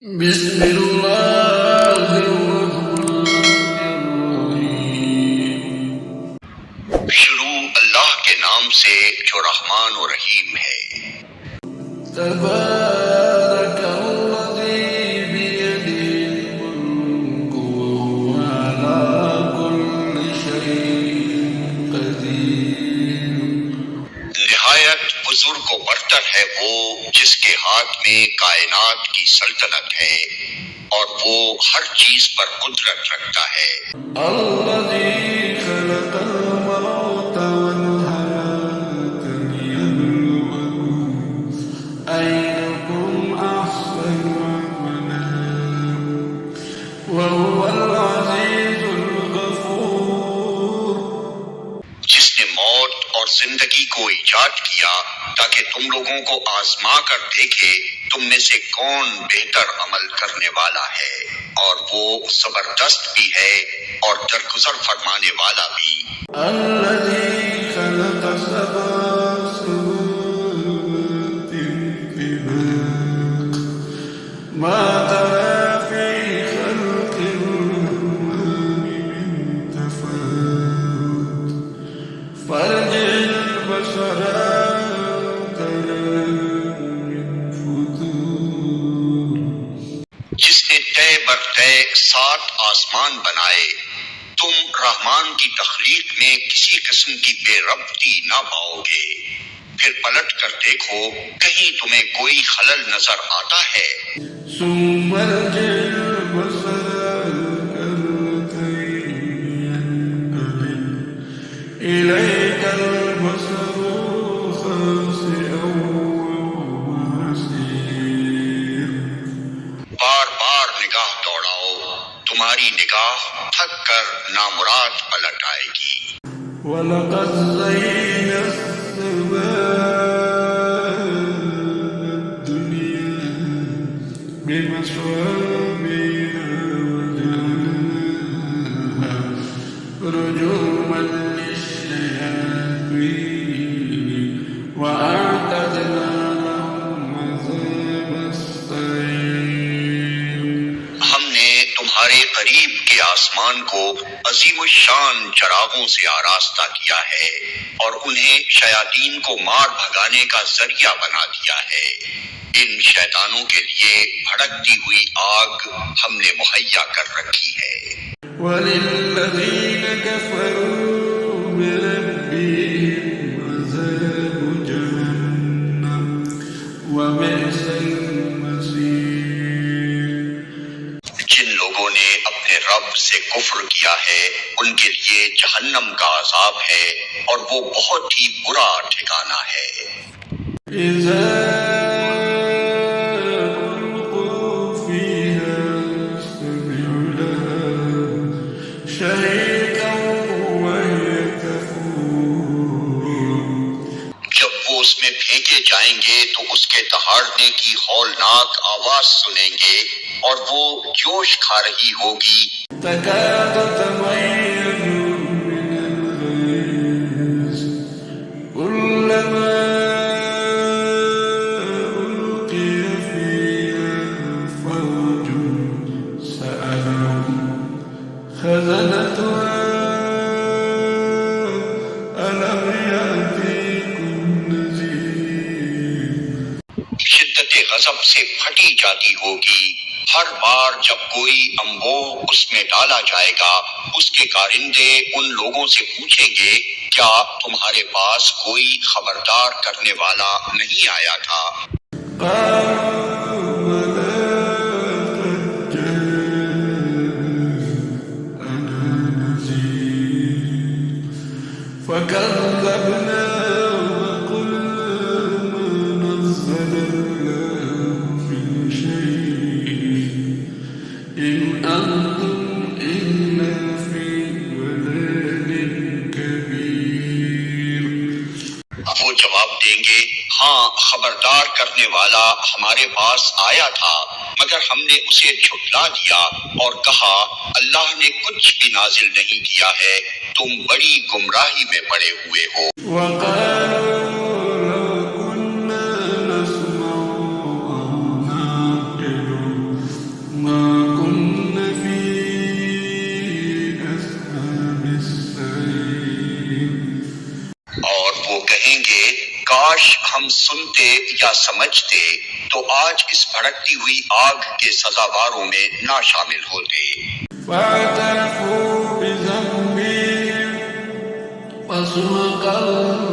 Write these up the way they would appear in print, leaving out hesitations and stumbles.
بسم اللہ الرحمن الرحیم۔ شروع اللہ کے نام سے جو رحمان و رحیم ہے۔ تبارک الذی بیدہ الملک وہو علی کل شیء قدیر۔ نہایت بزرگ و برتر ہے وہ جس کے ہاتھ میں کائنات کی سلطنت ہے اور وہ ہر چیز پر قدرت رکھتا ہے۔ الذی خلق الموت والحیاة لیبلوکم ایکم احسن عملا وہو العزیز الغفور۔ جس نے موت اور زندگی کو ایجاد کیا تاکہ تم لوگوں کو آزما کر دیکھے تم میں سے کون بہتر عمل کرنے والا ہے، اور وہ زبردست بھی ہے اور درگزر فرمانے والا بھی۔ الذي خلق سبع سماوات طباقا ما ترى في خلق الرحمن من تفاوت فارجع البصر هل ترى من فطور۔ جس نے طے بر طے 7 آسمان بنائے، تم رحمان کی تخلیق میں کسی قسم کی بے ربطی نہ پاؤ گے، پھر پلٹ کر دیکھو کہیں تمہیں کوئی خلل نظر آتا ہے۔ ثم ارجع البصر كرتين ينقلب إليك البصر خاسئا وهو حسير۔ بار بار نگاہ دوڑاؤ، تمہاری نگاہ تھک کر نامراد پلٹ آئے گی۔ وَلَقَدْ زَيَّنَّا السَّمَاءَ الدُّنْيَا بِمَصَابِيحَ وَجَعَلْنَاهَا رُجُومًا لِلشَّيَاطِينِ وَأَعْتَدْنَا لَهُمْ عَذَابَ السَّعِيرِ۔ ہم نے تمہارے قریب کے آسمان کو عظیم الشان چراغوں سے آراستہ کیا ہے اور انہیں شیاطین کو مار بھگانے کا ذریعہ بنا دیا ہے۔ ان شیطانوں کے لیے بھڑکتی ہوئی آگ ہم نے مہیا کر رکھی ہے۔ وَلِلَّذِينَ كَفَرُوا بِرَبِّهِمْ عَذَابُ جَهَنَّمَ وَبِئْسَ الْمَصِيرُ۔ جن لوگوں نے اپنے رب سے کفر کیا ہے ان کے لیے جہنم کا عذاب ہے اور وہ بہت ہی برا ٹھکانہ ہے۔ إِذَا أُلْقُوا فِيهَا سَمِعُوا لَهَا شَهِيقًا وَهِيَ تَفُورُ۔ جب وہ اس میں پھینکے جائیں گے تو اس کے دہاڑنے کی ہولناک آواز سنیں گے اور وہ جوش کھا رہی ہوگی۔ تَكَادُ تَمَيَّزُ مِنَ الْغَيْظِ كُلَّمَا أُلْقِيَ فِيهَا فَوْجٌ سَأَلَهُمْ خَزَنَتُهَا أَلَمْ يَأْتِكُمْ نَذِيرٌ۔ شدت غضب سے پھٹی جاتی ہوگی۔ ہر بار جب کوئی انبوہ اس میں ڈالا جائے گا اس کے کارندے ان لوگوں سے پوچھیں گے کیا تمہارے پاس کوئی خبردار کرنے والا نہیں آیا تھا؟ قالوا بلى قد جاءنا نذير فكذبنا وقلنا ما نزل الله من شيء إن أنتم إلا في ضلال كبير۔ وہ جواب دیں گے ہاں خبردار کرنے والا ہمارے پاس آیا تھا مگر ہم نے اسے جھٹلا دیا اور کہا اللہ نے کچھ بھی نازل نہیں کیا ہے، تم بڑی گمراہی میں پڑے ہوئے ہو۔ وقالوا لو كنا نسمع أو نعقل ہم سنتے یا سمجھتے تو آج اس بھڑکتی ہوئی آگ کے سزاواروں میں نہ شامل ہوتے۔ فاعترفوا بذنبهم فسحقا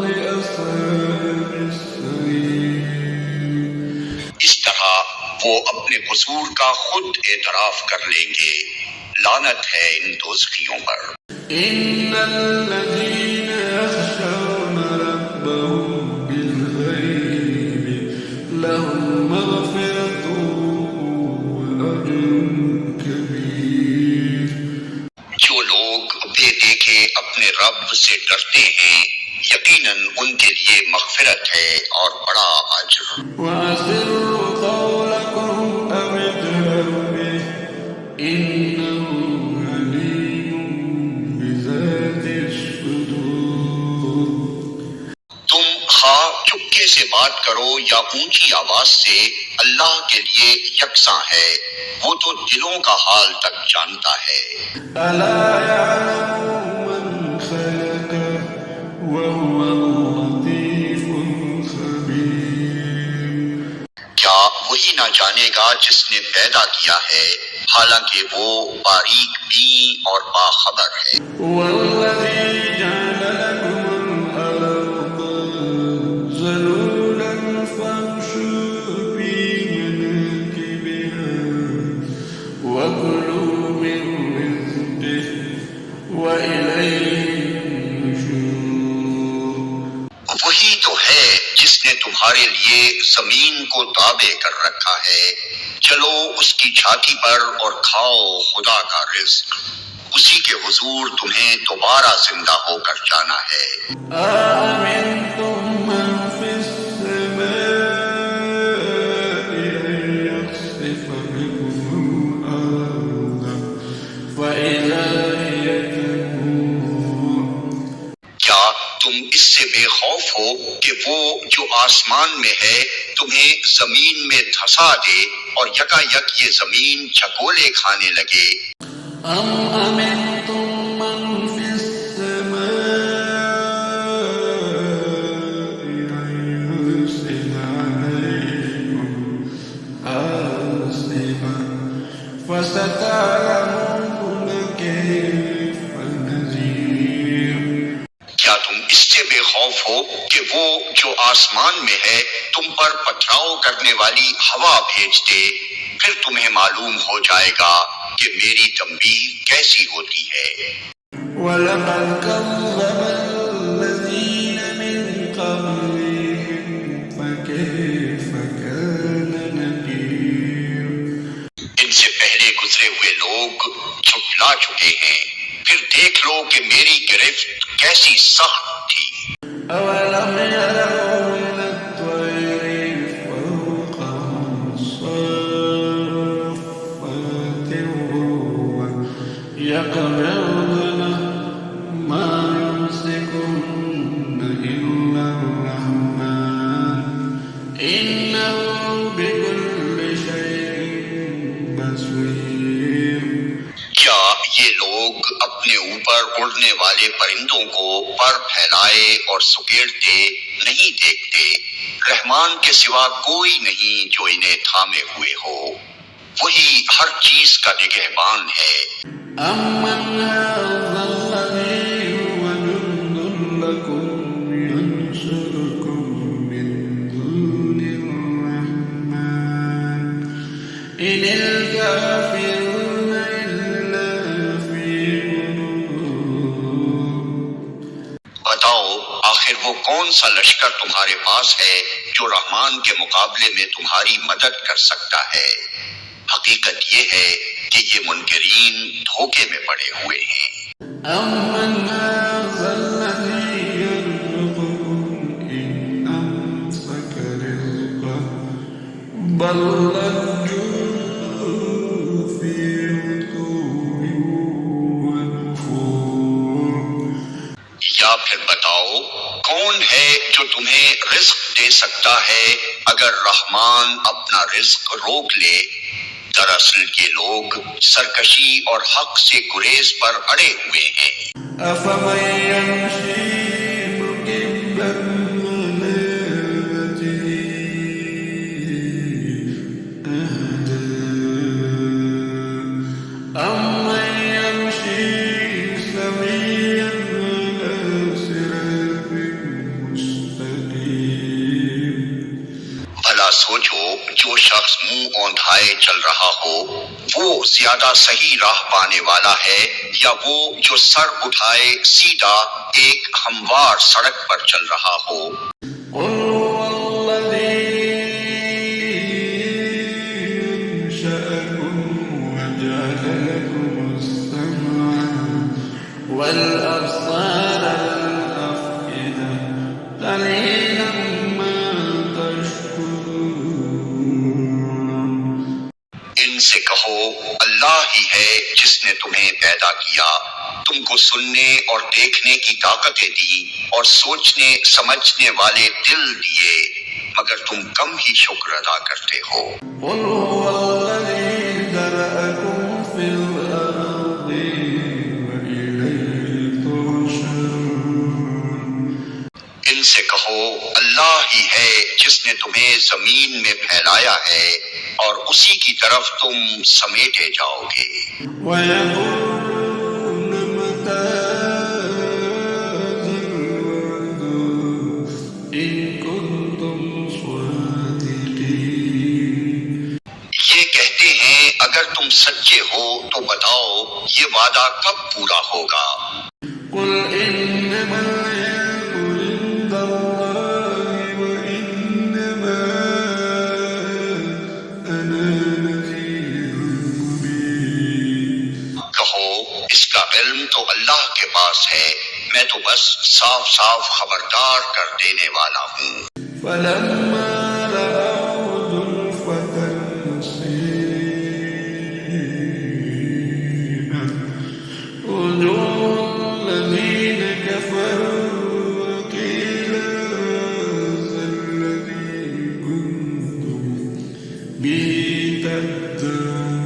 لأصحاب السعير۔ اس طرح وہ اپنے قصور کا خود اعتراف کر لیں گے، لعنت ہے ان دوزخیوں پر۔ إن الذين يخشون ربهم بالغيب لهم مغفرة وأجر كبير۔ جو لوگ بے دیکھے اپنے رب سے ڈرتے ہیں یقیناً ان کے لیے مغفرت ہے اور بڑا اجر۔ وأسروا قولكم أو اجهروا به إنه عليم بذات الصدور۔ تم خواہ چپکے سے بات کرو یا اونچی آواز سے، اللہ کے لیے یکساں ہے، وہ تو دلوں کا حال تک جانتا ہے۔ ألا يعلم من خلق وهو اللطيف الخبير۔ کیا وہی نہ جانے گا جس نے پیدا کیا ہے، حالانکہ وہ باریک بین اور باخبر ہے۔ هو الذي جعل لكم الأرض ذلولا فامشوا في مناكبها وكلوا من رزقه وإليه النشور۔ وہی تو ہے جس نے تمہارے لیے زمین کو تابع کر رکھا ہے، چلو اس کی چھاتی پر اور کھاؤ خدا کا رزق، اسی کے حضور تمہیں دوبارہ زندہ ہو کر جانا ہے۔ آمنتم من في السماء أن يخسف بكم الأرض فإذا هي تمور۔ کیا تم اس سے بے خوف ہو کہ وہ جو آسمان میں ہے تمہیں زمین میں دھسا دے اور یکا یک یہ زمین چکولے کھانے لگے؟ أم أمنتم من في السماء أن يرسل عليكم حاصبا فستعلمون كيف نذير۔ کیا تم اس سے بے خوف ہو کہ وہ جو آسمان میں ہے تم پر پتھراؤ کرنے والی ہوا بھیج دے، پھر تمہیں معلوم ہو جائے گا کہ میری تنبیہ کیسی ہوتی ہے۔ وَلَقَدْ كَذَّبَ الَّذِينَ مِن قَبْلِهِمْ فَكَيْفَ كَانَ نَكِيرِ۔ ان سے پہلے گزرے ہوئے لوگ جھٹلا چکے ہیں، پھر دیکھ لو کہ میری گرفت کیسی سخت تھی۔ أَوَلَمْ يَرَوْا إِلَى الطَّيْرِ فَوْقَهُمْ صَافَّاتٍ وَيَقْبِضْنَ مَا يُمْسِكُهُنَّ إِلَّا الرَّحْمَنُ إِنَّهُ بِكُلِّ شَيْءٍ بَصِيرٌ۔ کیا یہ لوگ اپنے اوپر اڑنے والے پرندوں کو پر پھیلائے اور سکیڑتے نہیں دیکھتے؟ رحمان کے سوا کوئی نہیں جو انہیں تھامے ہوئے ہو، وہی ہر چیز کا نگہبان ہے۔ أَمَّنْ هَذَا الَّذِي هُوَ جُندٌ لَكُمْ يَنصُرُكُم مِّن دُونِ الرَّحْمَنِ إِنِ الْكَافِرُونَ إِلَّا فِي غُرُورٍ۔ بتاؤ آخر وہ کون سا لشکر تمہارے پاس ہے جو رحمان کے مقابلے میں تمہاری مدد کر سکتا ہے؟ حقیقت یہ ہے کہ یہ منکرین دھوکے میں پڑے ہوئے ہیں۔ أَمَّنْ هَذَا الَّذِي يَرْزُقُكُمْ إِنْ أَمْسَكَ رِزْقَهُ بَل لَّجُّوا فِي عُتُوٍّ وَنُفُورٍ۔ یا پھر بتاؤ کون ہے جو تمہیں رزق دے سکتا ہے اگر رحمان اپنا رزق روک لے؟ دراصل یہ لوگ سرکشی اور حق سے گریز پر اڑے ہوئے ہیں۔ أَفَمَن يَمْشِي مُكِبًّا عَلَىٰ أَمَّن يَمْشِي سَوِيًّا عَلَى صِرَاطٍ مُّسْتَقِيمٍ بھلا سوچو جو شخص منہ اوندھائے چل رہا ہو وہ زیادہ صحیح راہ پانے والا ہے یا وہ جو سر اٹھائے سیدھا ایک ہموار سڑک پر چل رہا ہو؟ قُلْ هُوَ الَّذِي أَنشَأَكُمْ وَجَعَلَ لَكُمُ السَّمْعَ وَالْأَبْصَارَ وَالْأَفْئِدَةَ قَلِيلًا مَا تَشْكُرُونَ ان سے کہو اللہ ہی ہے جس نے تمہیں پیدا کیا، تم کو سننے اور دیکھنے کی طاقتیں دی اور سوچنے سمجھنے والے دل دیے، مگر تم کم ہی شکر ادا کرتے ہو۔ قُلْ هُوَ الَّذِي ذَرَأَكُمْ فِي الْأَرْضِ وَإِلَيْهِ تُحْشَرُونَ ان سے کہو اللہ ہی ہے جس نے تمہیں زمین میں پھیلایا ہے اور اسی کی طرف تم سمیٹے جاؤ گے۔ وَيَقُولُونَ مَتَىٰ هَٰذَا الْوَعْدُ إِن كُنتُمْ صَادِقِينَ یہ کہتے ہیں اگر تم سچے ہو تو بتاؤ یہ وعدہ کب پورا ہوگا؟ قُلْ إِنَّمَا الْعِلْمُ عِندَ اللَّهِ وَإِنَّمَا أَنَا نَذِيرٌ مُّبِينٌ کہو اس کا علم تو اللہ کے پاس ہے، میں تو بس صاف صاف خبردار کر دینے والا ہوں۔ فَلَمَّا رَأَوْهُ زُلْفَةً سِيئَتْ وُجُوهُ الَّذِينَ كَفَرُوا وَقِيلَ هَٰذَا الَّذِي كُنتُم بِهِ تَدَّعُونَ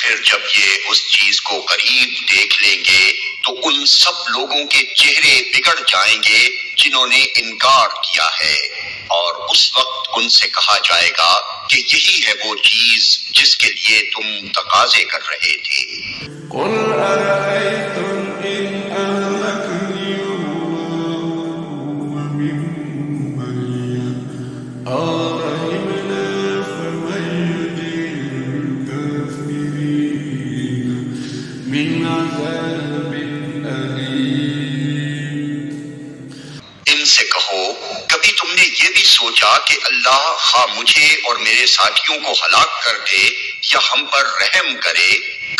پھر جب یہ اس چیز کو قریب دیکھ لیں گے تو ان سب لوگوں کے چہرے بگڑ جائیں گے جنہوں نے انکار کیا ہے، اور اس وقت ان سے کہا جائے گا کہ یہی ہے وہ چیز جس کے لیے تم تقاضے کر رہے تھے۔ قُلْ أَرَأَيْتُمْ إِنْ أَهْلَكَنِيَ اللَّهُ وَمَن مَّعِيَ أَوْ رَحِمَنَا فَمَن يُجِيرُ الْكَافِرِينَ مِنْ عَذَابٍ أَلِيمٍ ان سے کہو کبھی تم نے یہ بھی سوچا کہ اللہ خواہ مجھے اور میرے ساتھیوں کو ہلاک کر دے یا ہم پر رحم کرے،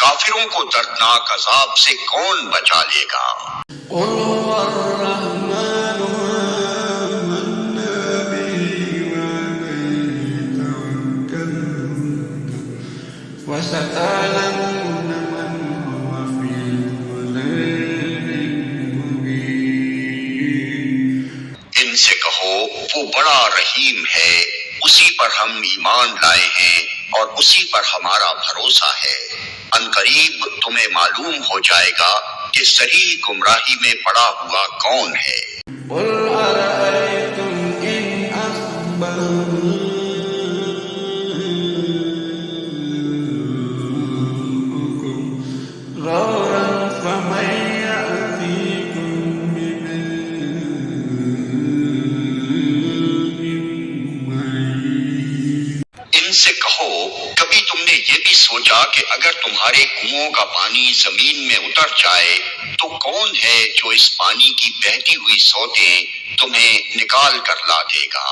کافروں کو دردناک عذاب سے کون بچا لے گا؟ قُلْ هُوَ الرَّحْمَٰنُ آمَنَّا بِهِ وَعَلَيْهِ تَوَكَّلْنَا فَسَتَعْلَمُونَ مَنْ هُوَ فِي ضَلَالٍ مُّبِينٍ ان سے کہو وہ بڑا رحیم ہے، اسی پر ہم ایمان لائے ہیں اور اسی پر ہمارا بھروسہ ہے، عنقریب تمہیں معلوم ہو جائے گا کہ صریح گمراہی میں پڑا ہوا کون ہے۔ قُلْ أَرَأَيْتُمْ إِنْ أَصْبَحَ مَاؤُكُمْ غَوْرًا فَمَن يَأْتِيكُم بِمَاءٍ مَّعِينٍ ان سے کہو کبھی تم نے یہ بھی سوچا کہ اگر تمہارے کنوؤں کا پانی زمین میں اتر جائے تو کون ہے جو اس پانی کی بہتی ہوئی سوتیں تمہیں نکال کر لا دے گا؟